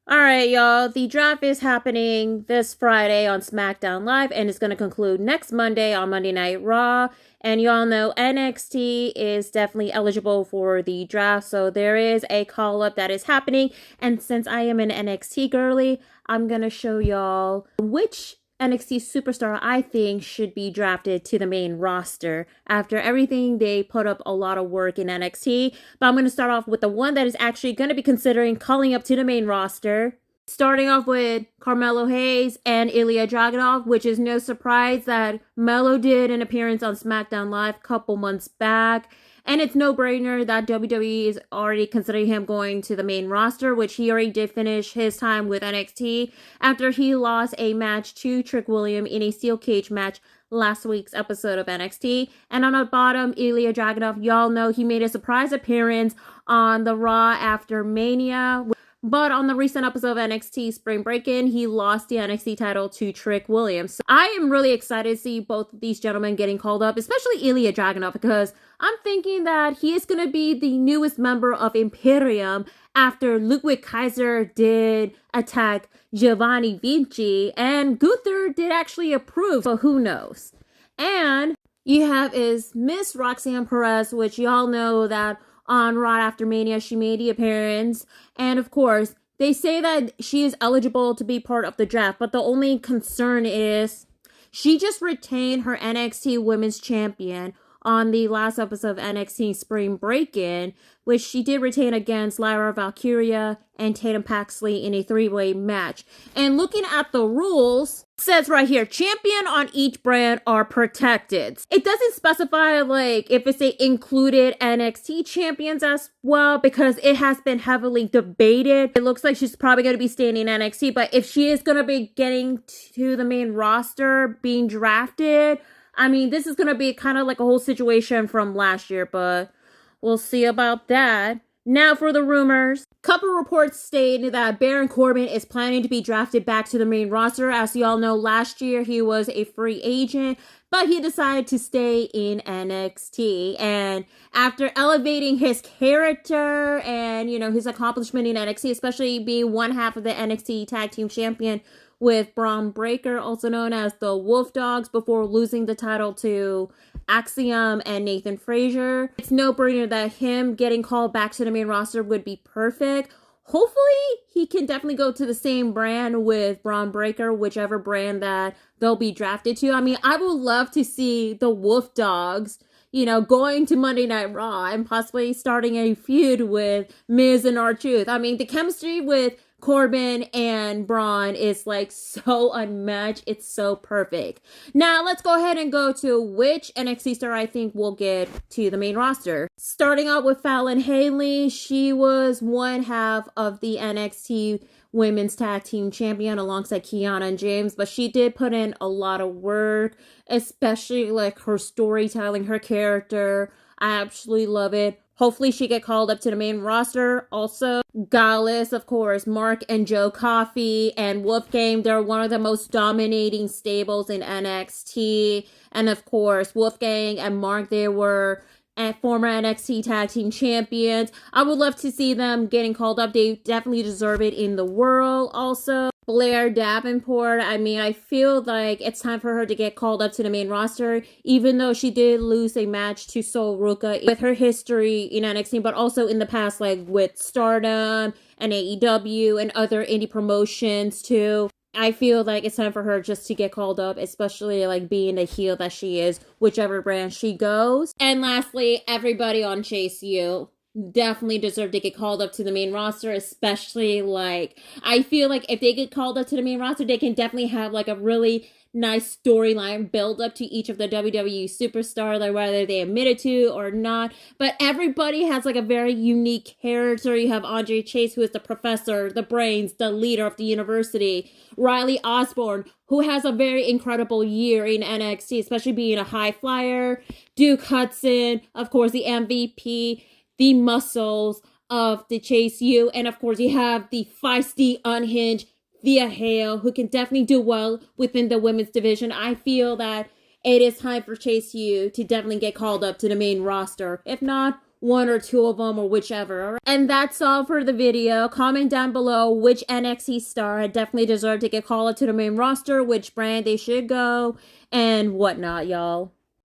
Alright, y'all. The draft is happening this Friday on SmackDown Live, and it's going to conclude next Monday on Monday Night Raw. And y'all know NXT is definitely eligible for the draft, so there is a call-up that is happening. And since I am an NXT girly, I'm going to show y'all which NXT superstar I think should be drafted to the main roster. After everything, they put up a lot of work in NXT, but I'm going to start off with the one that is actually going to be considering calling up to the main roster. Starting off with Carmelo Hayes and Ilia Dragov, which is no surprise that Melo did an appearance on SmackDown Live a couple months back. And it's no brainer that WWE is already considering him going to the main roster, which he already did finish his time with NXT after he lost a match to Trick William in a steel cage match last week's episode of NXT. And on the bottom, Ilia Dragunov, y'all know he made a surprise appearance on the Raw after Mania. But on the recent episode of NXT Spring Break-In, he lost the NXT title to Trick Williams. So I am really excited to see both of these gentlemen getting called up, especially Ilia Dragunov, because I'm thinking that he is going to be the newest member of Imperium after Ludwig Kaiser did attack Giovanni Vinci, and Gunther did actually approve, so who knows. And you have is Miss Roxanne Perez, which y'all know that on Raw after Mania, she made the appearance. And of course, they say that she is eligible to be part of the draft, but the only concern is she just retained her NXT Women's Champion on the last episode of NXT Spring Break-In, which she did retain against Lyra Valkyria and Tatum Paxley in a three-way match. And looking at the rules, it says right here, champion on each brand are protected. It doesn't specify like if it's a included NXT champions as well, because it has been heavily debated. It looks like she's probably going to be staying in NXT, but if she is going to be getting to the main roster, being drafted, I mean, this is going to be kind of like a whole situation from last year, but we'll see about that. Now for the rumors. Couple reports state that Baron Corbin is planning to be drafted back to the main roster. As you all know, last year he was a free agent, but he decided to stay in NXT. And after elevating his character and, his accomplishment in NXT, especially being one half of the NXT Tag Team Champion with Braun Breaker, also known as the Wolf Dogs, before losing the title to Axiom and Nathan Frazier. It's no brainer that him getting called back to the main roster would be perfect. Hopefully, he can definitely go to the same brand with Braun Breaker, whichever brand that they'll be drafted to. I mean, I would love to see the Wolf Dogs, going to Monday Night Raw and possibly starting a feud with Miz and R-Truth. I mean, the chemistry with Corbin and Braun is like so unmatched. It's so perfect. Now let's go ahead and go to which NXT star I think will get to the main roster. Starting out with Fallon Haley. She was one half of the NXT Women's Tag Team Champion alongside Kiana and James, but she did put in a lot of work, especially like her storytelling, her character. I absolutely love it. Hopefully she get called up to the main roster. Also, Gallus, of course, Mark and Joe Coffey and Wolfgang, they're one of the most dominating stables in NXT. And of course, Wolfgang and Mark, they were former NXT Tag Team Champions. I would love to see them getting called up. They definitely deserve it in the world. Also, Blair Davenport, I mean, I feel like it's time for her to get called up to the main roster, even though she did lose a match to Sol Ruka with her history in NXT, but also in the past, like with Stardom and AEW and other indie promotions too. I feel like it's time for her just to get called up, especially like being the heel that she is, whichever brand she goes. And lastly, everybody on Chase U definitely deserve to get called up to the main roster, especially like, I feel like if they get called up to the main roster, they can definitely have like a really nice storyline build up to each of the WWE superstars, like whether they admit it to or not. But everybody has like a very unique character. You have Andre Chase, who is the professor, the brains, the leader of the university. Riley Osborne, who has a very incredible year in NXT, especially being a high flyer. Duke Hudson, of course, the MVP, the muscles of the Chase U. And of course, you have the feisty, unhinged Thea Hale, who can definitely do well within the women's division. I feel that it is time for Chase U to definitely get called up to the main roster. If not, one or two of them or whichever. And that's all for the video. Comment down below which NXT star definitely deserved to get called up to the main roster, which brand they should go, and whatnot, y'all.